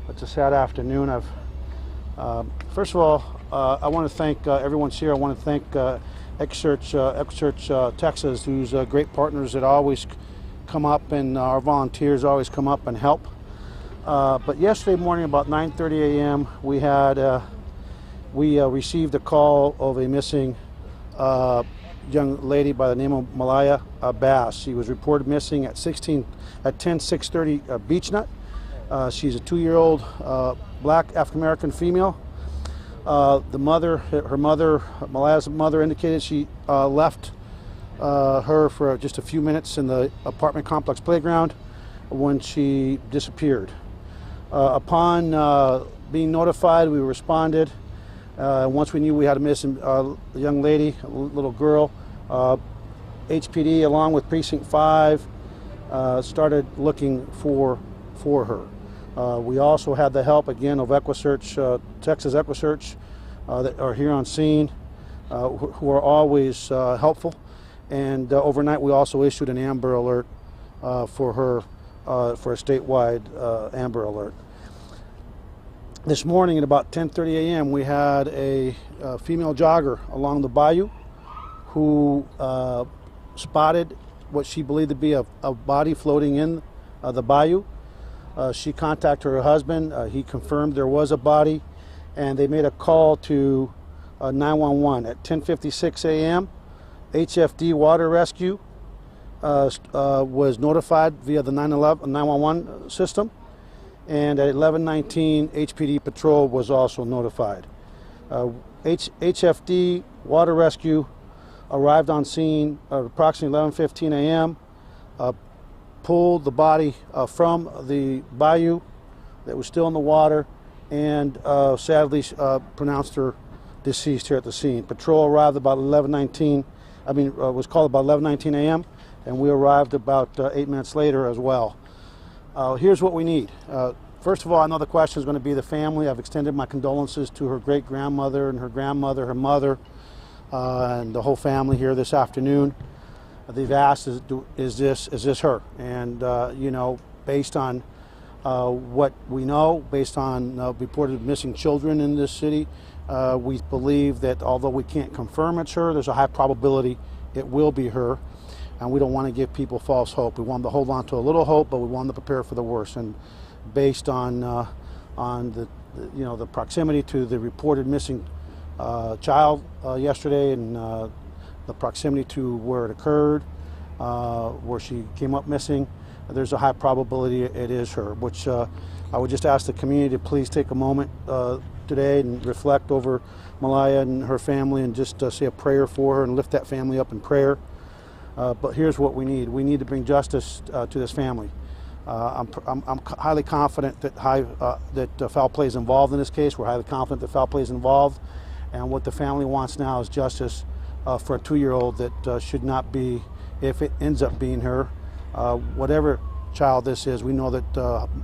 It's a sad afternoon. First of all, I want to thank everyone's here. I want to thank X-Search Texas, who's great partners that always come up, and our volunteers always come up and help. But yesterday morning, about 9:30 a.m., we received a call of a missing young lady by the name of Malaya Bass. She was reported missing at 10/6/30 Beach Nut. She's a 2-year-old black African-American female. Malaya's mother indicated she left her for just a few minutes in the apartment complex playground when she disappeared. Upon being notified, we responded. Once we knew we had a missing young lady, a little girl, HPD along with Precinct 5 started looking for her. We also had the help again of Texas Equisearch that are here on scene, who are always helpful. And overnight we also issued an Amber Alert for her, for a statewide Amber Alert. This morning at about 10:30 a.m. we had a female jogger along the bayou who spotted what she believed to be a body floating in the bayou. She contacted her husband. He confirmed there was a body, and they made a call to 911 at 10:56 a.m. HFD Water Rescue was notified via the 911 system, and at 11:19 HPD Patrol was also notified. HFD Water Rescue arrived on scene at approximately 11:15 a.m. Pulled the body from the bayou that was still in the water, and sadly pronounced her deceased here at the scene. Patrol arrived about 11:19. Was called about 11:19 a.m. and we arrived about 8 minutes later as well. Here's what we need. First of all, I know the question is going to be the family. I've extended my condolences to her great-grandmother and her grandmother, her mother, and the whole family here this afternoon. They've asked, is this her? And based on what we know, based on reported missing children in this city, we believe that although we can't confirm it's her, there's a high probability it will be her. And we don't want to give people false hope. We want them to hold on to a little hope, but we want them to prepare for the worst. And based on the proximity to the reported missing child yesterday, and the proximity to where it occurred, where she came up missing, there's a high probability it is her, which I would just ask the community to please take a moment today and reflect over Malaya and her family, and just say a prayer for her and lift that family up in prayer. But here's what we need. We need to bring justice to this family. I'm highly confident that foul play is involved in this case. We're highly confident that foul play is involved. And what the family wants now is justice for a 2-year-old that should not be, if it ends up being her. Whatever child this is, we know that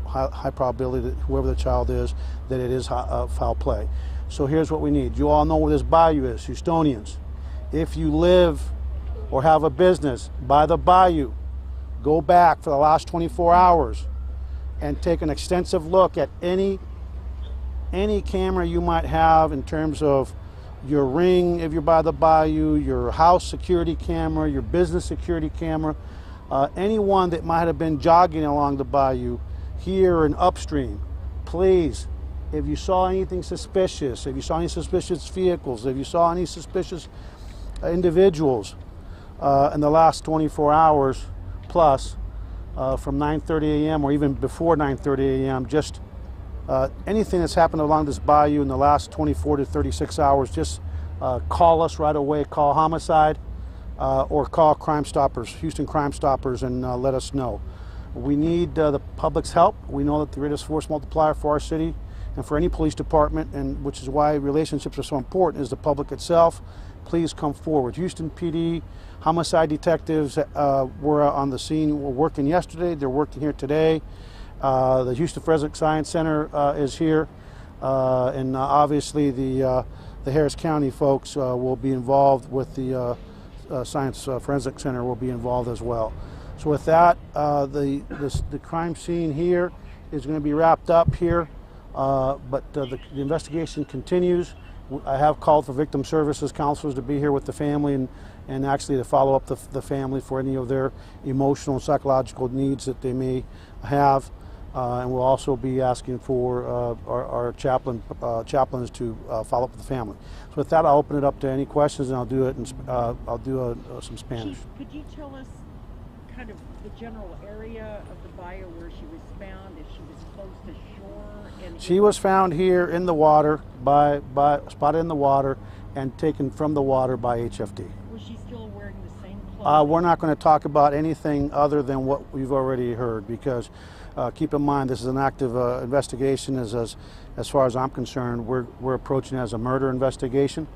high probability that whoever the child is, that it is foul play. So here's what we need. You all know where this bayou is, Houstonians. If you live or have a business by the bayou, go back for the last 24 hours and take an extensive look at any camera you might have in terms of your ring if you're by the bayou, your house security camera, your business security camera, anyone that might have been jogging along the bayou here and upstream. Please, if you saw anything suspicious, if you saw any suspicious vehicles, if you saw any suspicious individuals in the last 24 hours plus, from 9:30 a.m. or even before 9:30 a.m., just anything that's happened along this bayou in the last 24 to 36 hours, just call us right away. Call Homicide or call Crime Stoppers, Houston Crime Stoppers, and let us know. We need the public's help. We know that the greatest force multiplier for our city and for any police department, and which is why relationships are so important, is the public itself. Please come forward. Houston PD homicide detectives were on the scene. Were working yesterday. They're working here today. The Houston Forensic Science Center is here, and obviously the Harris County folks will be involved with the Science Forensic Center will be involved as well. So with that, the crime scene here is going to be wrapped up here, but the investigation continues. I have called for victim services counselors to be here with the family and actually to follow up the family for any of their emotional and psychological needs that they may have. And we'll also be asking for our chaplains to follow up with the family. So with that, I'll open it up to any questions, and I'll do it. I'll do some Spanish. Chief, could you tell us kind of the general area of the bayou where she was found? If she was close to shore? And she was found here in the water, spotted in the water, and taken from the water by HFD. Was she still wearing the same clothes? We're not going to talk about anything other than what we've already heard, because keep in mind this is an active investigation. As far as I'm concerned, we're approaching it as a murder investigation,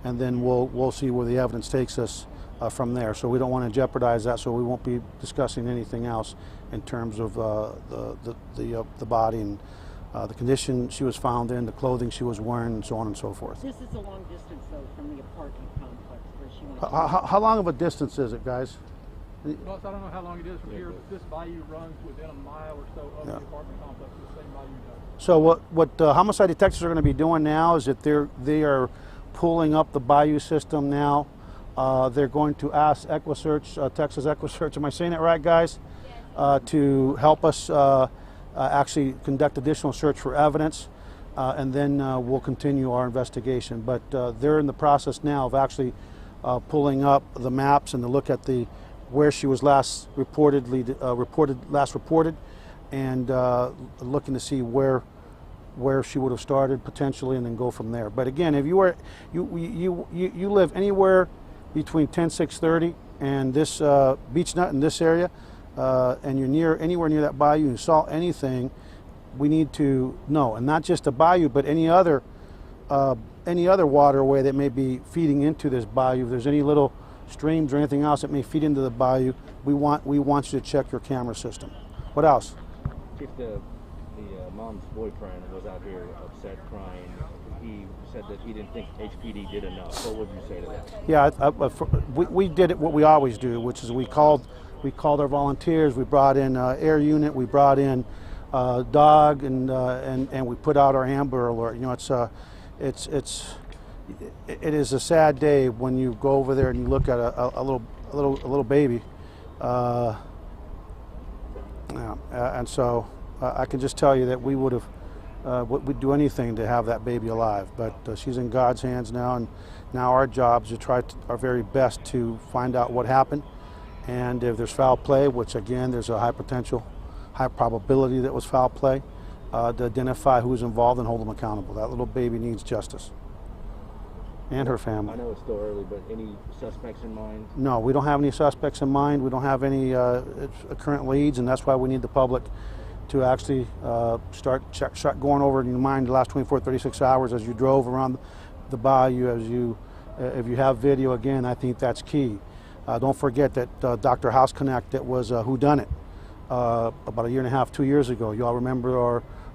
and then we'll see where the evidence takes us from there. So we don't want to jeopardize that, so we won't be discussing anything else in terms of the body and the condition she was found in, the clothing she was wearing, and so on and so forth. This is a long distance, though, from the apartment complex where she went. How long of a distance is it, guys? Well, I don't know how long it is from here, but this bayou runs within a mile or so of the apartment complex, the same bayou does. So what homicide detectives are going to be doing now is that they are pulling up the bayou system now. They're going to ask EquiSearch, Texas EquiSearch, am I saying it right, guys? To help us actually conduct additional search for evidence, and then we'll continue our investigation. But they're in the process now of actually pulling up the maps and to look at where she was last reported, and looking to see where she would have started potentially, and then go from there. But again, if you live anywhere between 10-630 and this Beach Nut in this area, and you're anywhere near that bayou and saw anything, we need to know, and not just the bayou, but any other waterway that may be feeding into this bayou. If there's any little streams or anything else that may feed into the bayou, we want you to check your camera system. What else? Chief, the mom's boyfriend was out here upset, crying. He said that he didn't think HPD did enough. What would you say to that? Yeah, we did it what we always do, which is we called our volunteers. We brought in air unit. We brought in dog, and we put out our Amber Alert. You know, it is a sad day when you go over there and you look at a little baby, and so I can just tell you that we would have we'd do anything to have that baby alive. But she's in God's hands now, and now our job is to try our very best to find out what happened, and if there's foul play, which again there's a high probability that was foul play, to identify who's involved and hold them accountable. That little baby needs justice. And her family. I know it's still early, but any suspects in mind? No, we don't have any suspects in mind. We don't have any current leads, and that's why we need the public to actually start going over in your mind the last 24, 36 hours as you drove around the bayou. If you have video, again, I think that's key. Don't forget that Dr. House Connect, that was whodunit about a year and a half, 2 years ago. You all remember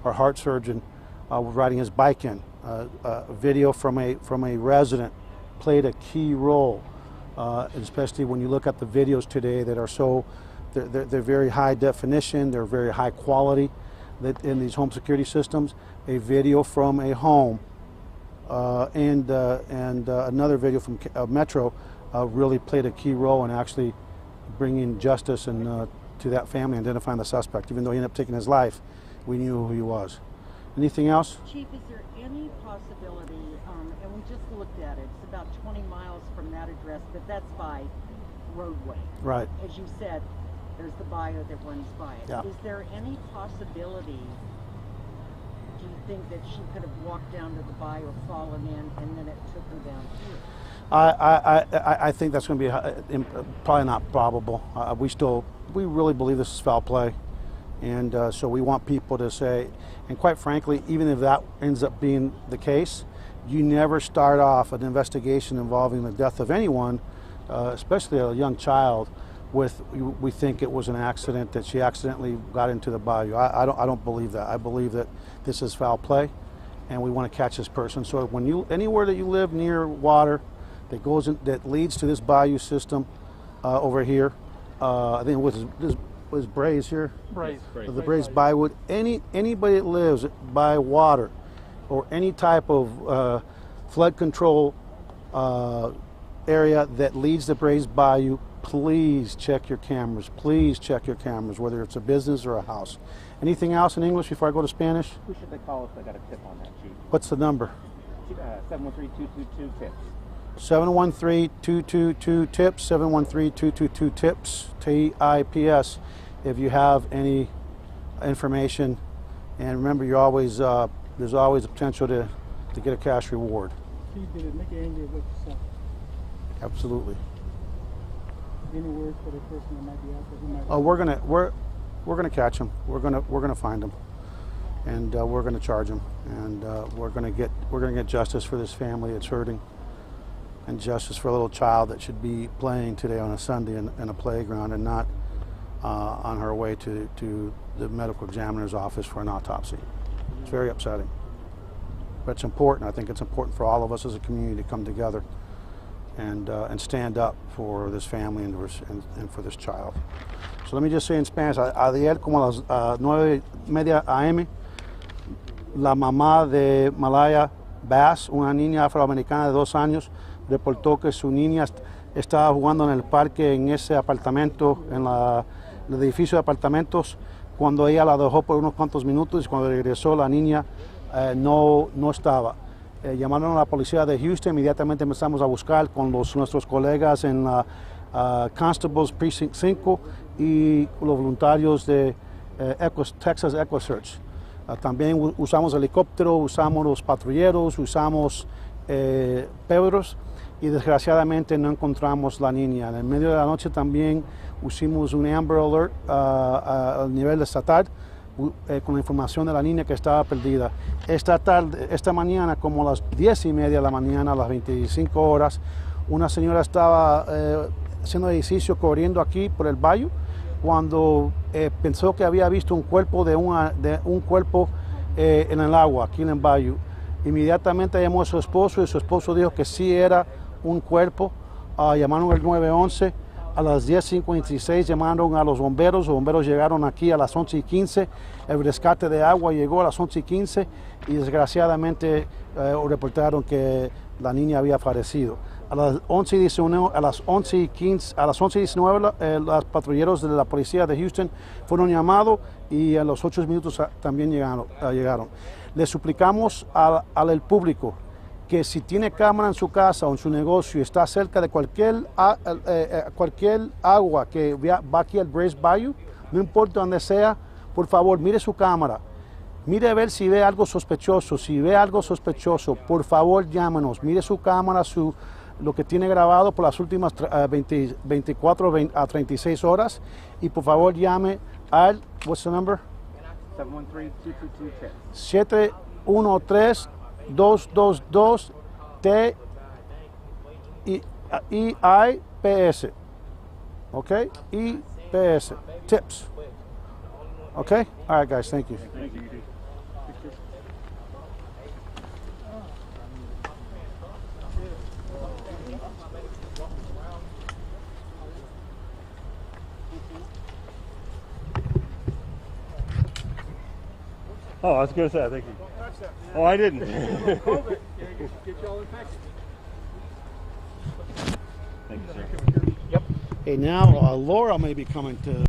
our heart surgeon was riding his bike in. A video from a resident played a key role, especially when you look at the videos today that are they're very high definition, they're very high quality. That in these home security systems, a video from a home and another video from Metro really played a key role in actually bringing justice and to that family, identifying the suspect. Even though he ended up taking his life, we knew who he was. Anything else? Chief, is there any possibility, and we just looked at it, it's about 20 miles from that address, but that's by roadway. Right. As you said, there's the bayou that runs by it. Yeah. Is there any possibility, do you think, that she could have walked down to the bayou, fallen in, and then it took her down here? I think that's going to be probably not probable. We really believe this is foul play. And so we want people to say, and quite frankly, even if that ends up being the case, you never start off an investigation involving the death of anyone, especially a young child, with we think it was an accident, that she accidentally got into the bayou. I don't believe that. I believe that this is foul play, and we want to catch this person. So when anywhere that you live near water that leads to this bayou system over here, I think it was was Brays here? Brays. The Brays Bayou. Anybody that lives by water or any type of flood control area that leads to Brays Bayou, please check your cameras. Please check your cameras, whether it's a business or a house. Anything else in English before I go to Spanish? Who should they call if they got a tip on that, Chief? What's the number? 713-222-TIPS. 713-222-TIPS, 713-222-TIPS, TIPS, if you have any information. And remember, you're always there's always a potential to get a cash reward. Did it make you angry what you saw? Absolutely. Any words for the person that might be out there? Who might We're gonna catch him. We're gonna find him, and we're gonna charge him, and we're gonna get justice for this family that's hurting, and justice for a little child that should be playing today on a Sunday in a playground and not on her way to the medical examiner's office for an autopsy. It's very upsetting, but it's important. I think it's important for all of us as a community to come together and stand up for this family and for this child. So let me just say in Spanish, ayer como a las 9:30 a.m., la mamá de Malaya Bass, una niña afroamericana de 2 años, reportó que su niña estaba jugando en el parque en ese apartamento, en el edificio de apartamentos, cuando ella la dejó por unos cuantos minutos y cuando regresó la niña no estaba. Llamaron a la policía de Houston, inmediatamente empezamos a buscar con nuestros colegas en la Constables Precinct 5 y los voluntarios de Texas Eco Search. También usamos helicóptero, usamos los patrulleros, usamos perros y desgraciadamente no encontramos la niña. En el medio de la noche también hicimos un Amber Alert a nivel estatal con la información de la niña que estaba perdida. Esta mañana, como a las 10:30 de la mañana, a las 25 horas, una señora estaba haciendo ejercicio corriendo aquí por el Bayou cuando pensó que había visto un cuerpo de un cuerpo en el agua, aquí en el Bayou. Inmediatamente llamó a su esposo y su esposo dijo que sí era un cuerpo. Llamaron al 911. A las 10:56 llamaron a los bomberos llegaron aquí a las 11:15, el rescate de agua llegó a las 11:15 y desgraciadamente reportaron que la niña había fallecido. A las 11:19, a las 11:19 los patrulleros de la policía de Houston fueron llamados y a los 8 minutos también llegaron. Le suplicamos al público que si tiene cámara en su casa o en su negocio y está cerca de cualquier agua que va aquí al Brays Bayou, no importa dónde sea, por favor mire su cámara, mire a ver si ve algo sospechoso. Si ve algo sospechoso, por favor llámenos, mire su cámara, lo que tiene grabado por las últimas 24 a 36 horas y por favor llame al, what's the number? 713-222-TIPS. 713-222-TIPS. Okay? IPS. TIPS. Okay? All right, guys. Thank you. Oh, I was going to say, thank you. Oh, I didn't. Get y'all infected. Thank you, sir. Hey, now Laura may be coming to